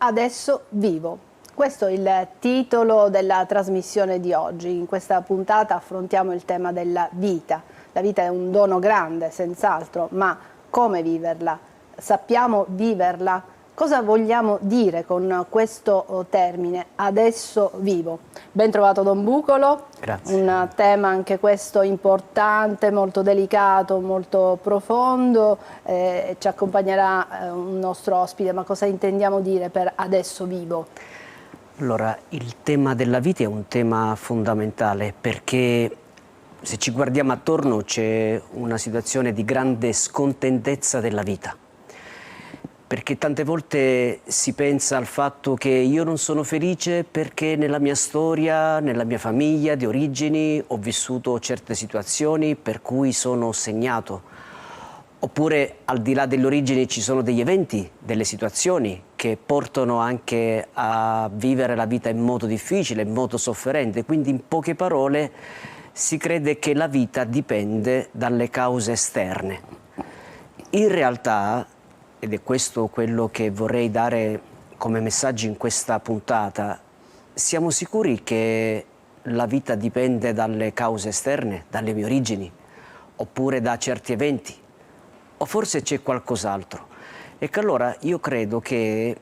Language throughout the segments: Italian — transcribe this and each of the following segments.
Adesso vivo. Questo è il titolo della trasmissione di oggi. In questa puntata affrontiamo il tema della vita. La vita è un dono grande, senz'altro, ma come viverla? Sappiamo viverla? Cosa vogliamo dire con questo termine, adesso vivo? Ben trovato Don Bucolo. Grazie. Un tema anche questo importante, molto delicato, molto profondo. Ci accompagnerà un nostro ospite, ma cosa intendiamo dire per adesso vivo? Allora, il tema della vita è un tema fondamentale perché se ci guardiamo attorno c'è una situazione di grande scontentezza della vita. Perché tante volte si pensa al fatto che io non sono felice perché nella mia storia, nella mia famiglia di origini ho vissuto certe situazioni per cui sono segnato. Oppure al di là delle origini ci sono degli eventi, delle situazioni che portano anche a vivere la vita in modo difficile, in modo sofferente. Quindi in poche parole si crede che la vita dipende dalle cause esterne. In realtà, ed è questo quello che vorrei dare come messaggio in questa puntata, siamo sicuri che la vita dipende dalle cause esterne, dalle mie origini, oppure da certi eventi? O forse c'è qualcos'altro? E che allora io credo che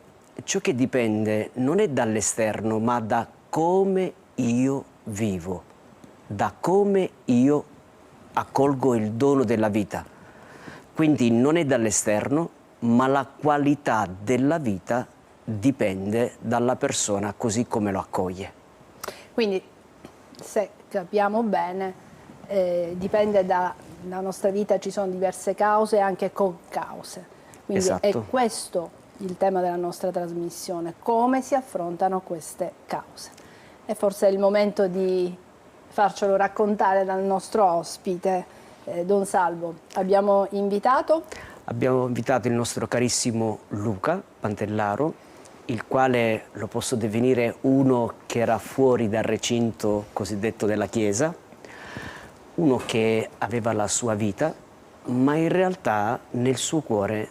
ciò che dipende non è dall'esterno, ma da come io vivo, da come io accolgo il dono della vita. Quindi non è dall'esterno, ma la qualità della vita dipende dalla persona così come lo accoglie. Quindi, se capiamo bene, dipende dalla nostra vita, ci sono diverse cause, anche concause. Quindi esatto. È questo il tema della nostra trasmissione, come si affrontano queste cause. E forse è il momento di farcelo raccontare dal nostro ospite, Don Salvo. Abbiamo invitato il nostro carissimo Luca Pantellaro, il quale lo posso definire uno che era fuori dal recinto cosiddetto della Chiesa, uno che aveva la sua vita, ma in realtà nel suo cuore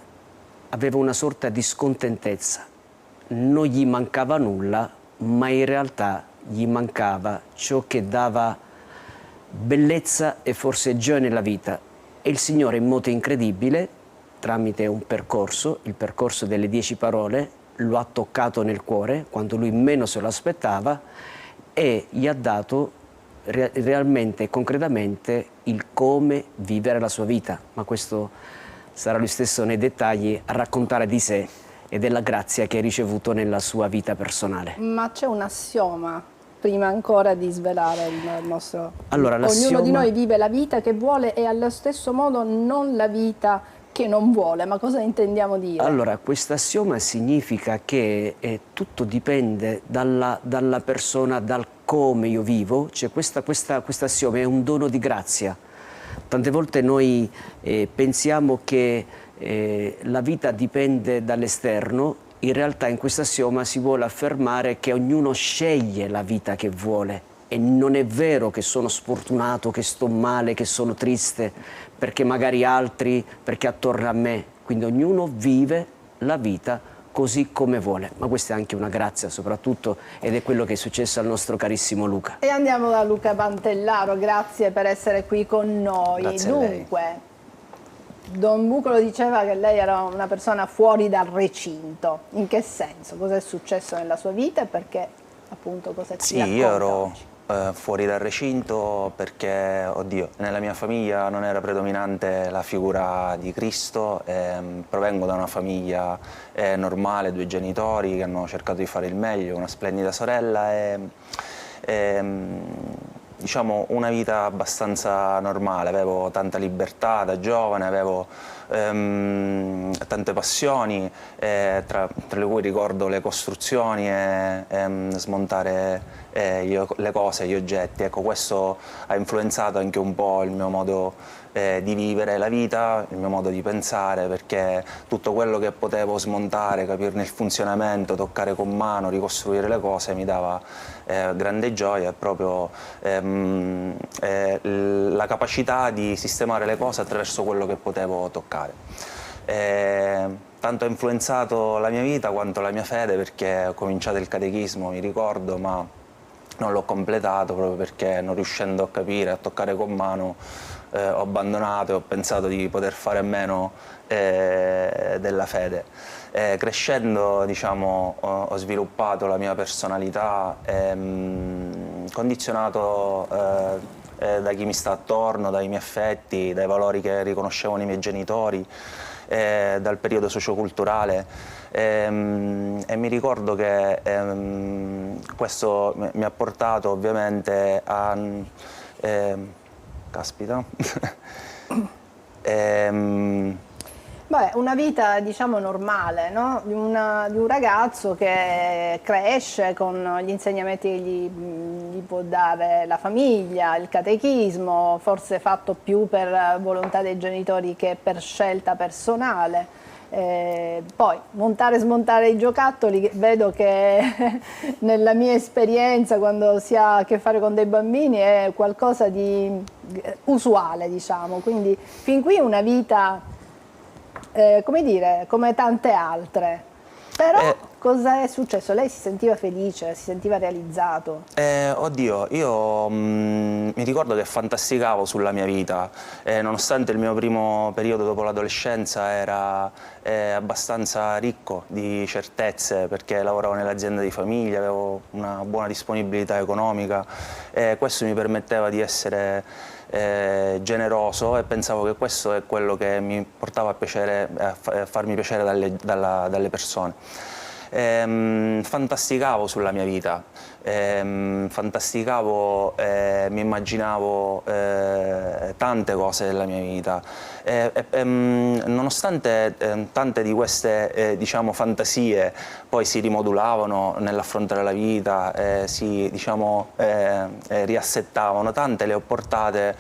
aveva una sorta di scontentezza. Non gli mancava nulla, ma in realtà gli mancava ciò che dava bellezza e forse gioia nella vita. E il Signore in modo incredibile, tramite un percorso, il percorso delle 10 parole, lo ha toccato nel cuore quando lui meno se lo aspettava e gli ha dato realmente e concretamente il come vivere la sua vita. Ma questo sarà lui stesso nei dettagli a raccontare di sé e della grazia che ha ricevuto nella sua vita personale. Ma c'è un assioma prima ancora di svelare il nostro... Allora, ognuno di noi vive la vita che vuole e allo stesso modo non la vita che non vuole. Ma cosa intendiamo dire? Allora, questo assioma significa che tutto dipende dalla persona, dal come io vivo. Cioè questo assioma è un dono di grazia. Tante volte noi pensiamo che la vita dipende dall'esterno. In realtà in questo assioma si vuole affermare che ognuno sceglie la vita che vuole. E non è vero che sono sfortunato, che sto male, che sono triste, perché magari altri, perché attorno a me. Quindi ognuno vive la vita così come vuole. Ma questa è anche una grazia soprattutto, ed è quello che è successo al nostro carissimo Luca. E andiamo da Luca Pantellaro, grazie per essere qui con noi. Grazie a lei. Dunque, Don Bucolo diceva che lei era una persona fuori dal recinto. In che senso? Cosa è successo nella sua vita e perché, appunto, cosa ci racconta io ero oggi? Fuori dal recinto perché, oddio, nella mia famiglia non era predominante la figura di Cristo. Provengo da una famiglia normale, 2 genitori che hanno cercato di fare il meglio, una splendida sorella e diciamo una vita abbastanza normale. Avevo tanta libertà da giovane, avevo tante passioni, tra le cui ricordo le costruzioni e smontare le cose, gli oggetti. Ecco, questo ha influenzato anche un po' il mio modo di vivere la vita, il mio modo di pensare, perché tutto quello che potevo smontare, capirne il funzionamento, toccare con mano, ricostruire le cose mi dava grande gioia, e proprio la capacità di sistemare le cose attraverso quello che potevo toccare. tanto ha influenzato la mia vita quanto la mia fede, perché ho cominciato il catechismo, mi ricordo, ma non l'ho completato proprio perché non riuscendo a capire, a toccare con mano, ho abbandonato e ho pensato di poter fare a meno della fede. Crescendo, diciamo, ho sviluppato la mia personalità, condizionato da chi mi sta attorno, dai miei affetti, dai valori che riconoscevo nei miei genitori, dal periodo socioculturale, e mi ricordo che questo mi ha portato ovviamente a... caspita... Beh, una vita, diciamo, normale, no? Di un ragazzo che cresce con gli insegnamenti che gli può dare la famiglia, il catechismo, forse fatto più per volontà dei genitori che per scelta personale. Poi montare e smontare i giocattoli, vedo che nella mia esperienza, quando si ha a che fare con dei bambini, è qualcosa di usuale, diciamo. Quindi fin qui una vita... come dire, come tante altre. Però cosa è successo? Lei si sentiva felice, si sentiva realizzato? Oddio, io mi ricordo che fantasticavo sulla mia vita, nonostante il mio primo periodo dopo l'adolescenza era abbastanza ricco di certezze, perché lavoravo nell'azienda di famiglia, avevo una buona disponibilità economica, questo mi permetteva di essere generoso, e pensavo che questo è quello che mi portava a piacere, a farmi piacere dalle persone. Fantasticavo sulla mia vita, fantasticavo, mi immaginavo tante cose della mia vita, nonostante tante di queste diciamo, fantasie poi si rimodulavano nell'affrontare la vita, si diciamo, riassettavano, tante le ho portate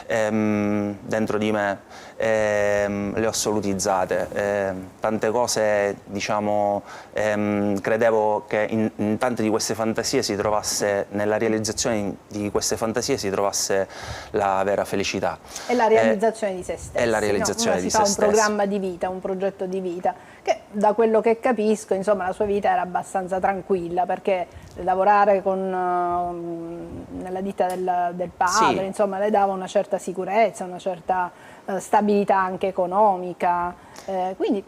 dentro di me, le ho assolutizzate, tante cose, diciamo, credevo che in tante di queste fantasie si trovasse, nella realizzazione di queste fantasie si trovasse la vera felicità. E la realizzazione di se stessi. È la realizzazione no? di si se fa stessi. un programma di vita, un progetto di vita, che da quello che capisco, insomma, la sua vita era abbastanza tranquilla, perché lavorare nella ditta del padre, Sì. insomma, le dava una certa sicurezza, una certa stabilità anche economica, quindi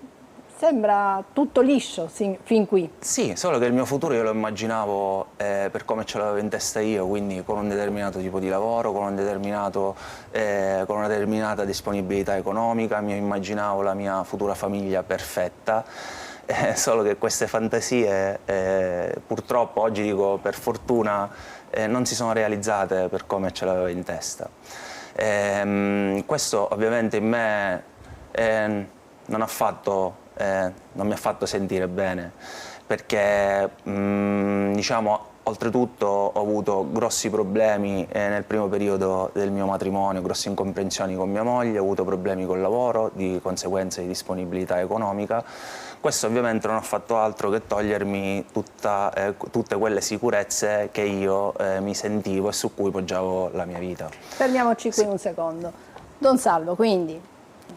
sembra tutto liscio fin qui. Sì, solo che il mio futuro io lo immaginavo per come ce l'avevo in testa io, quindi con un determinato tipo di lavoro, con una determinata disponibilità economica, mi immaginavo la mia futura famiglia perfetta, solo che queste fantasie purtroppo, oggi dico per fortuna, non si sono realizzate per come ce l'avevo in testa. Questo ovviamente in me non mi ha fatto sentire bene, perché diciamo, oltretutto ho avuto grossi problemi nel primo periodo del mio matrimonio, grosse incomprensioni con mia moglie, ho avuto problemi col lavoro, di conseguenza di disponibilità economica. Questo ovviamente non ha fatto altro che togliermi tutte quelle sicurezze che io mi sentivo e su cui poggiavo la mia vita. Fermiamoci qui un secondo. Don Salvo, quindi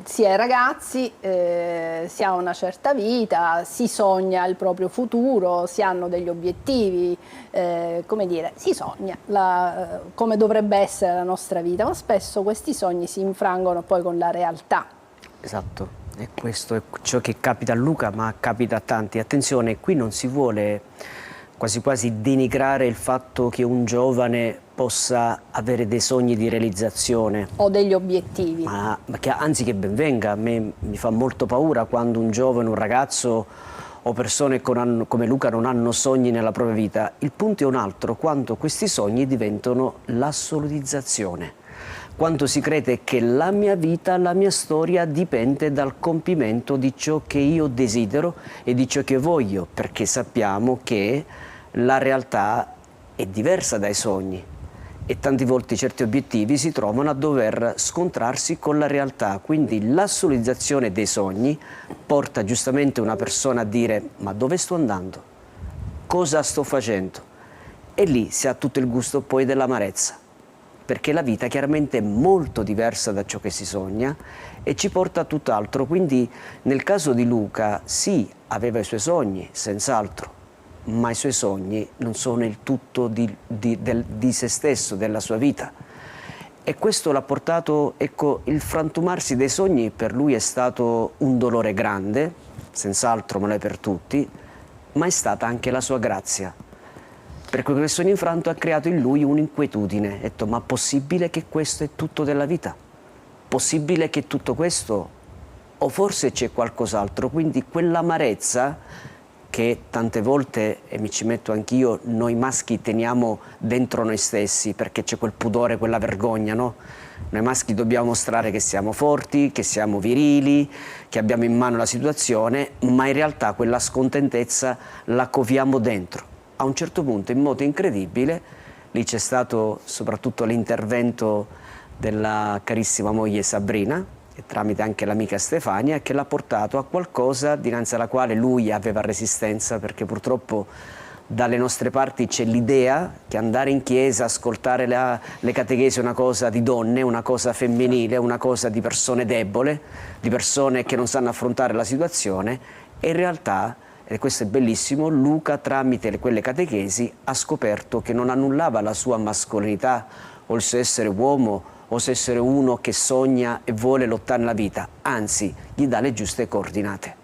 si è ragazzi, si ha una certa vita, si sogna il proprio futuro, si hanno degli obiettivi, come dire, si sogna come dovrebbe essere la nostra vita, ma spesso questi sogni si infrangono poi con la realtà. Esatto, e questo è ciò che capita a Luca, ma capita a tanti. Attenzione, qui non si vuole quasi quasi denigrare il fatto che un giovane possa avere dei sogni di realizzazione. O degli obiettivi. Ma che, anzi, che ben venga. A me mi fa molto paura quando un giovane, un ragazzo o persone come Luca non hanno sogni nella propria vita. Il punto è un altro, quando questi sogni diventano l'assolutizzazione. Quando si crede che la mia vita, la mia storia dipende dal compimento di ciò che io desidero e di ciò che voglio, perché sappiamo che la realtà è diversa dai sogni e tante volte certi obiettivi si trovano a dover scontrarsi con la realtà. Quindi l'assolutizzazione dei sogni porta giustamente una persona a dire: ma dove sto andando? Cosa sto facendo? E lì si ha tutto il gusto poi dell'amarezza. perché la vita chiaramente è molto diversa da ciò che si sogna e ci porta a tutt'altro. Quindi nel caso di Luca, sì, aveva i suoi sogni, senz'altro, ma i suoi sogni non sono il tutto di se stesso, della sua vita. E questo l'ha portato, ecco, il frantumarsi dei sogni per lui è stato un dolore grande, senz'altro, ma lo è per tutti, ma è stata anche la sua grazia. Perché quel sogno infranto ha creato in lui un'inquietudine. Ha detto, ma possibile che questo è tutto della vita? Possibile che tutto questo? O forse c'è qualcos'altro? Quindi quell'amarezza che tante volte, e mi ci metto anch'io, noi maschi teniamo dentro noi stessi, perché c'è quel pudore, quella vergogna, no? Noi maschi dobbiamo mostrare che siamo forti, che siamo virili, che abbiamo in mano la situazione, ma in realtà quella scontentezza la coviamo dentro. A un certo punto, in modo incredibile, lì c'è stato soprattutto l'intervento della carissima moglie Sabrina, e tramite anche l'amica Stefania, che l'ha portato a qualcosa dinanzi alla quale lui aveva resistenza, perché purtroppo dalle nostre parti c'è l'idea che andare in chiesa, ascoltare le catechesi è una cosa di donne, una cosa femminile, una cosa di persone deboli, di persone che non sanno affrontare la situazione, e in realtà, e questo è bellissimo, Luca tramite quelle catechesi ha scoperto che non annullava la sua mascolinità o il suo essere uomo o se essere uno che sogna e vuole lottare nella vita, anzi gli dà le giuste coordinate.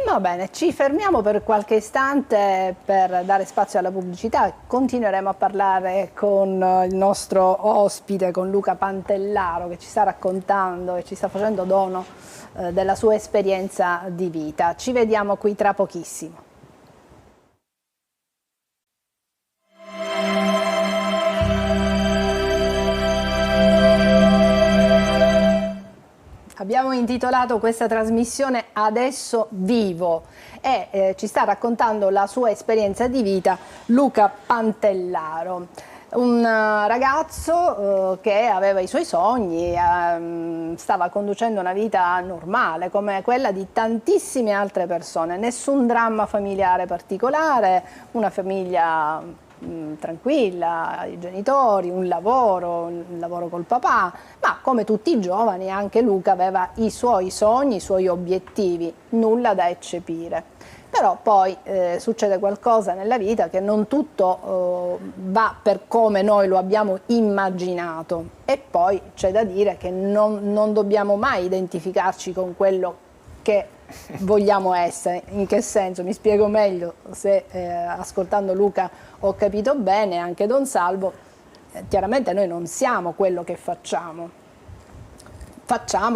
Va bene, ci fermiamo per qualche istante per dare spazio alla pubblicità. Continueremo a parlare con il nostro ospite, con Luca Pantellaro, che ci sta raccontando e ci sta facendo dono della sua esperienza di vita. Ci vediamo qui tra pochissimo. Abbiamo intitolato questa trasmissione Adesso Vivo e ci sta raccontando la sua esperienza di vita Luca Pantellaro, un ragazzo che aveva i suoi sogni, stava conducendo una vita normale come quella di tantissime altre persone, nessun dramma familiare particolare, una famiglia tranquilla, i genitori, un lavoro col papà, ma come tutti i giovani anche Luca aveva i suoi sogni, i suoi obiettivi, nulla da eccepire. Però poi succede qualcosa nella vita che non tutto va per come noi lo abbiamo immaginato, e poi c'è da dire che non dobbiamo mai identificarci con quello che vogliamo essere. In che senso? Mi spiego meglio, se ascoltando Luca ho capito bene, anche Don Salvo, chiaramente noi non siamo quello che facciamo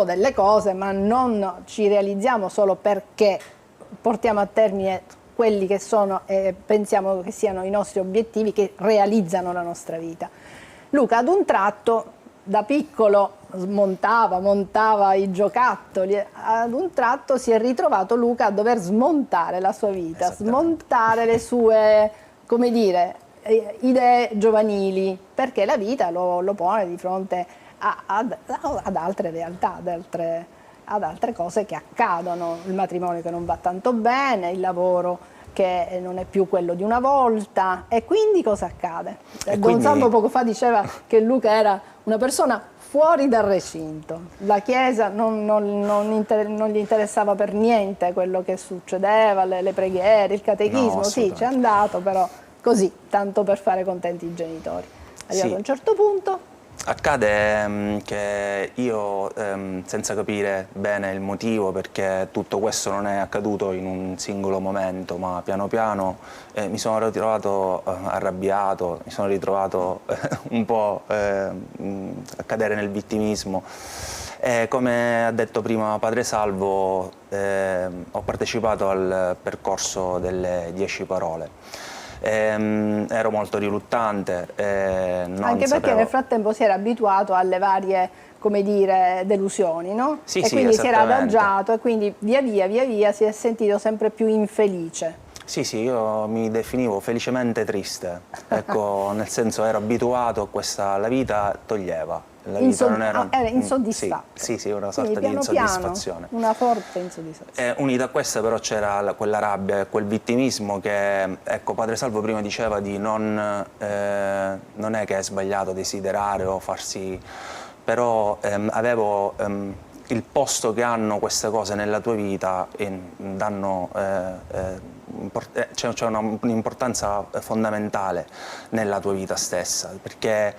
delle cose, ma non ci realizziamo solo perché portiamo a termine quelli che sono e pensiamo che siano i nostri obiettivi che realizzano la nostra vita. Luca ad un tratto, da piccolo montava i giocattoli, ad un tratto si è ritrovato Luca a dover smontare la sua vita, smontare le sue, come dire, idee giovanili, perché la vita lo pone di fronte ad altre realtà, ad altre cose che accadono, il matrimonio che non va tanto bene, il lavoro che non è più quello di una volta, e quindi cosa accade? Don Salvo poco fa diceva che Luca era una persona fuori dal recinto, la Chiesa non gli interessava per niente quello che succedeva, le preghiere, il catechismo, no, sì, c'è andato, però così, tanto per fare contenti i genitori. Arrivato a un certo punto... Accade che io, senza capire bene il motivo, perché tutto questo non è accaduto in un singolo momento, ma piano piano mi sono ritrovato arrabbiato, mi sono ritrovato un po' a cadere nel vittimismo. Come ha detto prima Padre Salvo, ho partecipato al percorso delle 10 parole. Ero molto riluttante, anche perché nel frattempo si era abituato alle varie, come dire, delusioni, no? Sì, e sì, quindi si era adagiato e quindi via via si è sentito sempre più infelice. Sì, io mi definivo felicemente triste, ecco, nel senso ero abituato a questa, la vita toglieva, la vita non era... era insoddisfatto. Sì, una sorta di insoddisfazione. Piano, una forte insoddisfazione. Unita a questa però c'era quella rabbia e quel vittimismo che, ecco, Padre Salvo prima diceva di non è che è sbagliato desiderare o farsi... però avevo il posto che hanno queste cose nella tua vita danno... c'è un'importanza fondamentale nella tua vita stessa, perché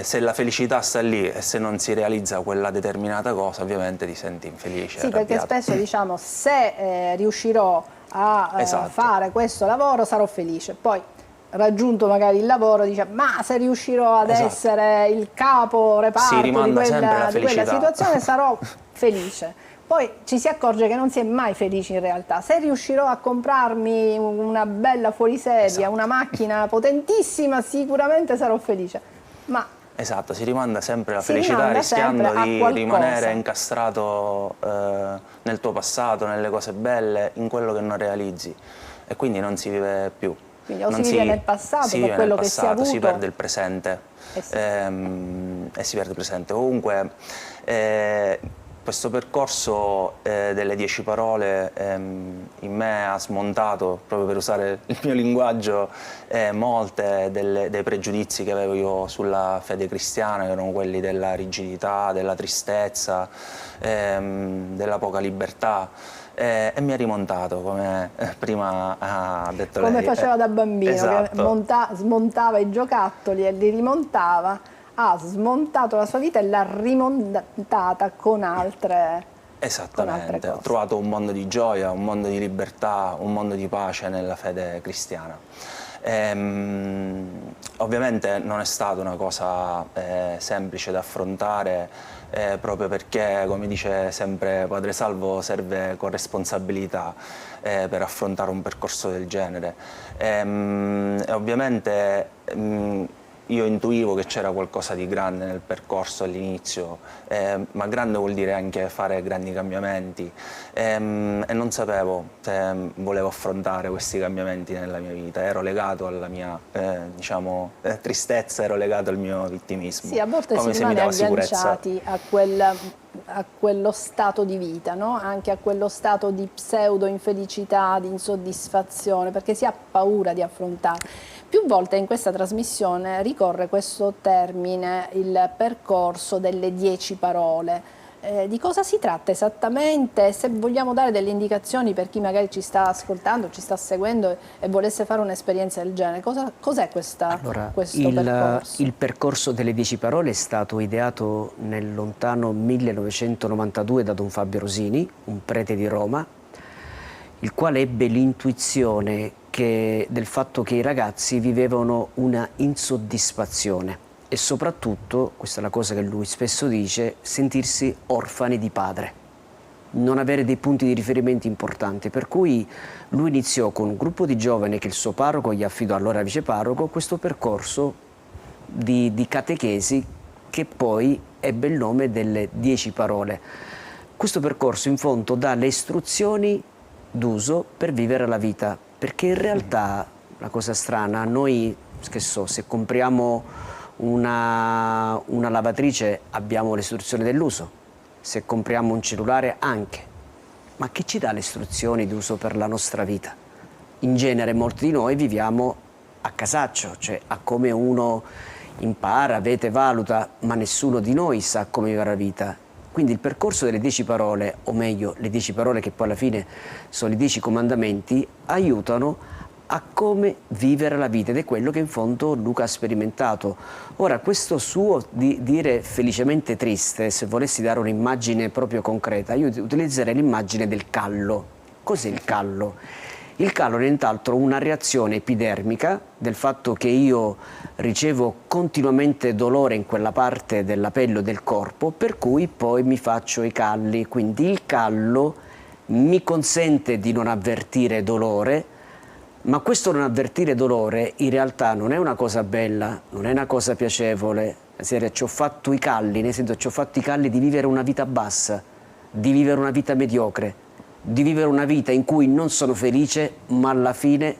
se la felicità sta lì e se non si realizza quella determinata cosa, ovviamente ti senti infelice. Sì, perché spesso diciamo, se riuscirò a esatto. fare questo lavoro sarò felice, poi raggiunto magari il lavoro dice ma se riuscirò ad esatto. essere il capo reparto di quella situazione sarò felice. Poi ci si accorge che non si è mai felici in realtà. Se riuscirò a comprarmi una bella fuorisedia, esatto. una macchina potentissima, sicuramente sarò felice. Ma esatto, si rimanda sempre la felicità rischiando di rimanere incastrato nel tuo passato, nelle cose belle, in quello che non realizzi. E quindi non si vive più. Quindi o si vive nel passato per quello che si è avuto. Si perde il presente. E si perde il presente. Comunque... questo percorso delle 10 parole in me ha smontato, proprio per usare il mio linguaggio, molte dei pregiudizi che avevo io sulla fede cristiana, che erano quelli della rigidità, della tristezza, della poca libertà. E mi ha rimontato, come prima ha detto lei. Come faceva da bambino, esatto. che smontava i giocattoli e li rimontava. Ha smontato la sua vita e l'ha rimontata con altre Esattamente, ho trovato un mondo di gioia, un mondo di libertà, un mondo di pace nella fede cristiana. Ovviamente non è stata una cosa semplice da affrontare, proprio perché, come dice sempre Padre Salvo, serve corresponsabilità per affrontare un percorso del genere. Ovviamente io intuivo che c'era qualcosa di grande nel percorso all'inizio, ma grande vuol dire anche fare grandi cambiamenti, e non sapevo se volevo affrontare questi cambiamenti nella mia vita. Ero legato alla mia tristezza, ero legato al mio vittimismo. Sì, a volte si rimane agganciati a quello stato di vita, no? Anche a quello stato di pseudo infelicità, di insoddisfazione, perché si ha paura di affrontare. Più volte in questa trasmissione ricorre questo termine, il percorso delle 10 parole. Di cosa si tratta esattamente? Se vogliamo dare delle indicazioni per chi magari ci sta ascoltando, ci sta seguendo e volesse fare un'esperienza del genere, cos'è questo percorso? Il percorso delle 10 parole è stato ideato nel lontano 1992 da Don Fabio Rosini, un prete di Roma, il quale ebbe l'intuizione del fatto che i ragazzi vivevano una insoddisfazione e soprattutto, questa è la cosa che lui spesso dice, sentirsi orfani di padre, non avere dei punti di riferimento importanti, per cui lui iniziò con un gruppo di giovani che il suo parroco gli affidò, allora viceparroco, questo percorso di catechesi che poi ebbe il nome delle 10 parole. Questo percorso in fondo dà le istruzioni d'uso per vivere la vita, perché in realtà, la cosa strana, noi, che so, se compriamo una lavatrice abbiamo le istruzioni dell'uso, se compriamo un cellulare anche, ma che ci dà le istruzioni d'uso per la nostra vita? In genere molti di noi viviamo a casaccio, cioè a come uno impara, vede, valuta, ma nessuno di noi sa come vivere la vita. Quindi il percorso delle 10 parole, o meglio le 10 parole che poi alla fine sono i 10 comandamenti, aiutano a come vivere la vita, ed è quello che in fondo Luca ha sperimentato. Ora, questo suo di dire felicemente triste, se volessi dare un'immagine proprio concreta, io utilizzerei l'immagine del callo. Cos'è il callo? Il callo è nient'altro una reazione epidermica del fatto che io ricevo continuamente dolore in quella parte della pelle o del corpo, per cui poi mi faccio i calli. Quindi il callo mi consente di non avvertire dolore, ma questo non avvertire dolore in realtà non è una cosa bella, non è una cosa piacevole. Ci ho fatto i calli, nel senso ci ho fatto i calli di vivere una vita bassa, di vivere una vita mediocre, di vivere una vita in cui non sono felice, ma alla fine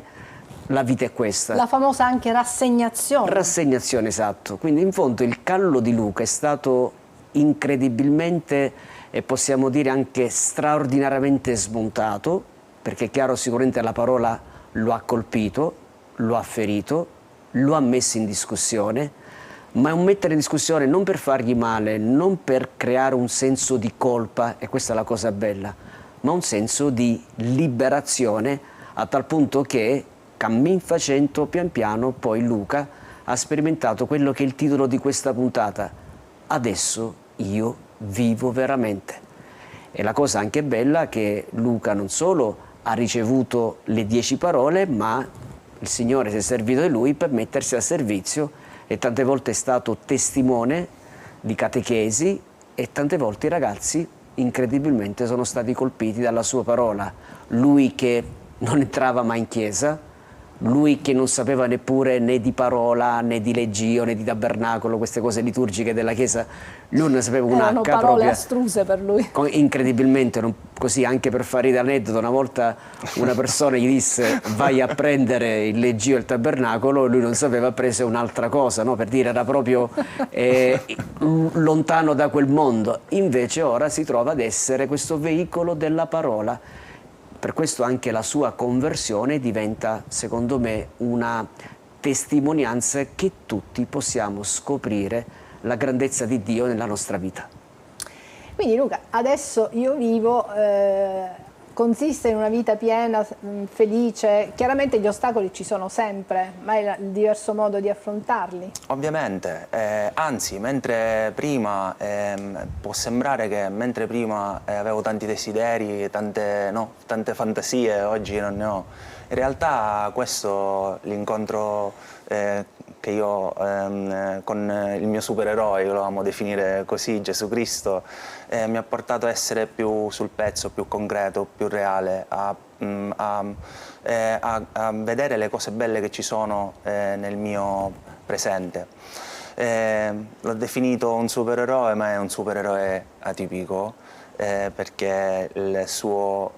la vita è questa. La famosa anche rassegnazione. Rassegnazione, esatto. Quindi in fondo il callo di Luca è stato incredibilmente e possiamo dire anche straordinariamente smontato, perché è chiaro, sicuramente la parola lo ha colpito, lo ha ferito, lo ha messo in discussione, ma è un mettere in discussione non per fargli male, non per creare un senso di colpa, e questa è la cosa bella, ma un senso di liberazione, a tal punto che cammin facendo pian piano poi Luca ha sperimentato quello che è il titolo di questa puntata: adesso io vivo veramente. E la cosa anche bella è che Luca non solo ha ricevuto le 10 parole, ma il Signore si è servito di lui per mettersi a servizio, e tante volte è stato testimone di catechesi, e tante volte i ragazzi incredibilmente sono stati colpiti dalla sua parola. Lui che non entrava mai in chiesa, lui che non sapeva neppure né di parola, né di leggio, né di tabernacolo, queste cose liturgiche della Chiesa, lui non sapeva un Erano H parole proprio. astruse per lui. Incredibilmente, così anche per fare l'aneddoto, una volta una persona gli disse vai a prendere il leggio e il tabernacolo, e lui non sapeva, prese un'altra cosa, no? Per dire, era proprio lontano da quel mondo. Invece ora si trova ad essere questo veicolo della parola. Per questo anche la sua conversione diventa, secondo me, una testimonianza che tutti possiamo scoprire la grandezza di Dio nella nostra vita. Quindi Luca, adesso io vivo, consiste in una vita piena, felice. Chiaramente gli ostacoli ci sono sempre, ma è il diverso modo di affrontarli. Ovviamente, anzi, mentre prima può sembrare che mentre prima avevo tanti desideri, tante fantasie, oggi non ne ho. In realtà questo, l'incontro che io con il mio supereroe, lo amo definire così, Gesù Cristo, mi ha portato a essere più sul pezzo, più concreto, più reale, a vedere le cose belle che ci sono nel mio presente. L'ho definito un supereroe, ma è un supereroe atipico, perché il suo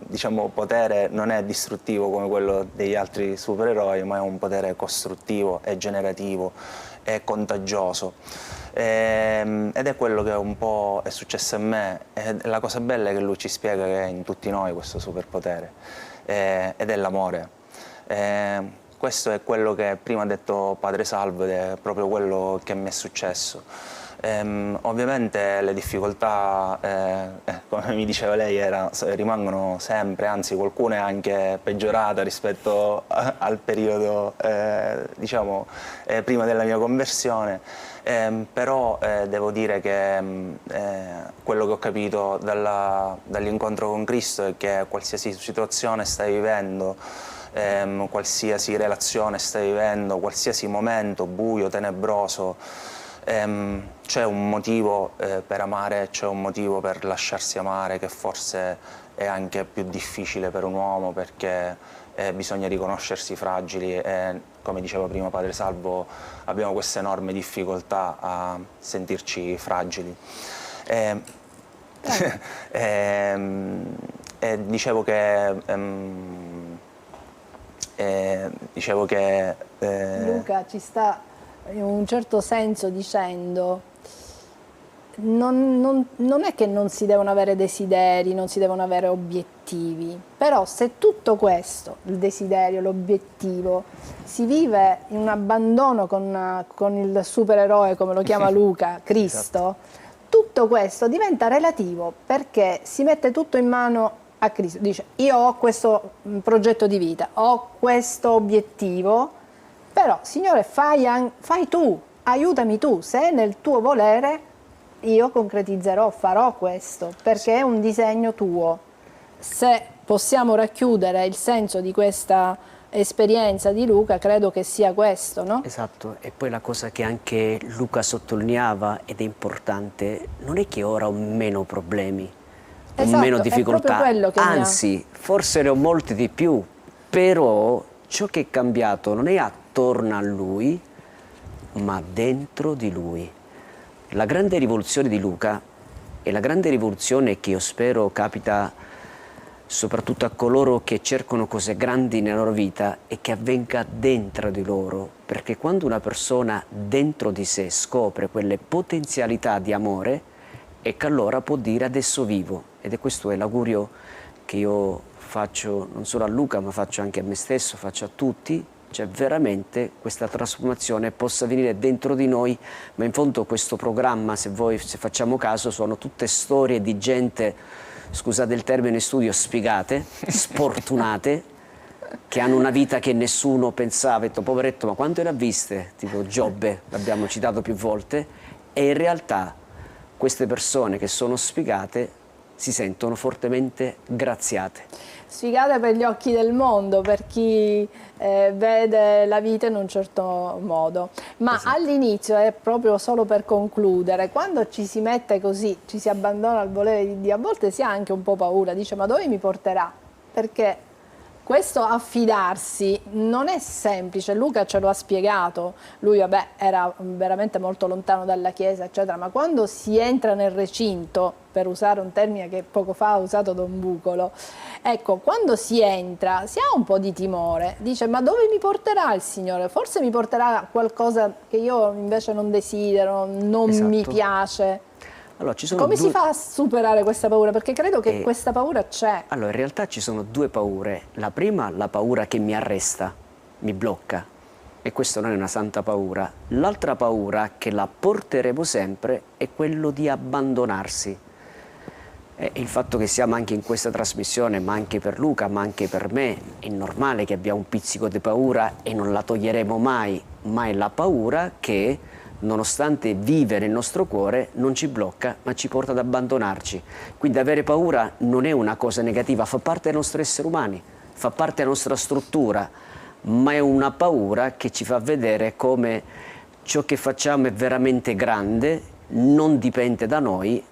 diciamo, potere non è distruttivo come quello degli altri supereroi, ma è un potere costruttivo, è generativo, è contagioso. Ed è quello che un po' è successo a me, e la cosa bella è che lui ci spiega che è in tutti noi questo superpotere, ed è l'amore. Questo è quello che prima ha detto Padre Salvo, ed è proprio quello che mi è successo. Ovviamente le difficoltà, come mi diceva lei, rimangono sempre, anzi qualcuna è anche peggiorata rispetto al periodo diciamo, prima della mia conversione, però devo dire che quello che ho capito dall'incontro con Cristo è che qualsiasi situazione stai vivendo, qualsiasi relazione stai vivendo, qualsiasi momento buio, tenebroso, c'è un motivo per amare, c'è un motivo per lasciarsi amare, che forse è anche più difficile per un uomo, perché bisogna riconoscersi fragili e, come diceva prima Padre Salvo, abbiamo questa enorme difficoltà a sentirci fragili. Dicevo che Luca ci sta in un certo senso dicendo non è che non si devono avere desideri, non si devono avere obiettivi, però se tutto questo, il desiderio, l'obiettivo, si vive in un abbandono con il supereroe, come lo chiama Luca, Cristo, esatto, tutto questo diventa relativo, perché si mette tutto in mano a Cristo. Dice: io ho questo progetto di vita, ho questo obiettivo, però Signore fai tu, aiutami tu, se è nel tuo volere io concretizzerò, farò questo, perché è un disegno tuo. Se possiamo racchiudere il senso di questa esperienza di Luca, credo che sia questo, no? Esatto, e poi la cosa che anche Luca sottolineava, ed è importante, non è che ora ho meno problemi, esatto, meno difficoltà, anzi, forse ne ho molti di più, però ciò che è cambiato non è attorno a lui, ma dentro di lui. La grande rivoluzione di Luca è la grande rivoluzione che io spero capita soprattutto a coloro che cercano cose grandi nella loro vita, è che avvenga dentro di loro, perché quando una persona dentro di sé scopre quelle potenzialità di amore, ecco allora può dire adesso vivo, ed è questo è l'augurio che io faccio non solo a Luca ma faccio anche a me stesso, faccio a tutti, cioè veramente questa trasformazione possa venire dentro di noi, ma in fondo questo programma, se facciamo caso, sono tutte storie di gente, scusate il termine in studio, sfigate, sfortunate, che hanno una vita che nessuno pensava, detto poveretto, ma quante le ha viste? Tipo Giobbe, l'abbiamo citato più volte, e in realtà queste persone che sono sfigate si sentono fortemente graziate. Sfigate per gli occhi del mondo, per chi vede la vita in un certo modo. Ma esatto. All'inizio, è proprio solo per concludere, quando ci si mette così, ci si abbandona al volere di Dio, a volte si ha anche un po' paura, dice ma dove mi porterà? Perché questo affidarsi non è semplice, Luca ce lo ha spiegato, lui vabbè era veramente molto lontano dalla Chiesa eccetera, ma quando si entra nel recinto, per usare un termine che poco fa ha usato Don Bucolo, ecco, quando si entra si ha un po' di timore, dice ma dove mi porterà il Signore? Forse mi porterà qualcosa che io invece non desidero, non esatto. mi piace. Allora, come si fa a superare questa paura? Perché credo che questa paura c'è. Allora, in realtà ci sono due paure. La prima, la paura che mi arresta, mi blocca. E questa non è una santa paura. L'altra paura, che la porteremo sempre, è quello di abbandonarsi. E il fatto che siamo anche in questa trasmissione, ma anche per Luca, ma anche per me, è normale che abbiamo un pizzico di paura e non la toglieremo mai. Ma è la paura che, nonostante vive nel nostro cuore, non ci blocca ma ci porta ad abbandonarci. Quindi avere paura non è una cosa negativa, fa parte dei nostri esseri umani, fa parte della nostra struttura, ma è una paura che ci fa vedere come ciò che facciamo è veramente grande, non dipende da noi,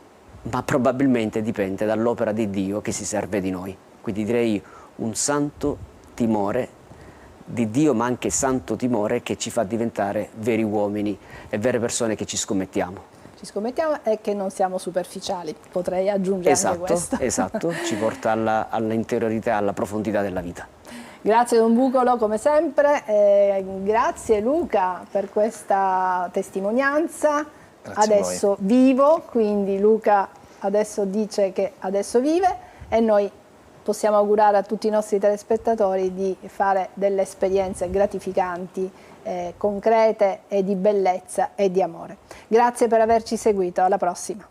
ma probabilmente dipende dall'opera di Dio che si serve di noi. Quindi direi un santo timore di Dio, ma anche santo timore che ci fa diventare veri uomini e vere persone che ci scommettiamo. Ci scommettiamo e che non siamo superficiali, potrei aggiungere anche questo. Esatto, ci porta all'interiorità, alla profondità della vita. Grazie Don Bucolo come sempre, grazie Luca per questa testimonianza. Grazie adesso vivo, quindi Luca adesso dice che adesso vive e noi possiamo augurare a tutti i nostri telespettatori di fare delle esperienze gratificanti, concrete e di bellezza e di amore. Grazie per averci seguito, alla prossima.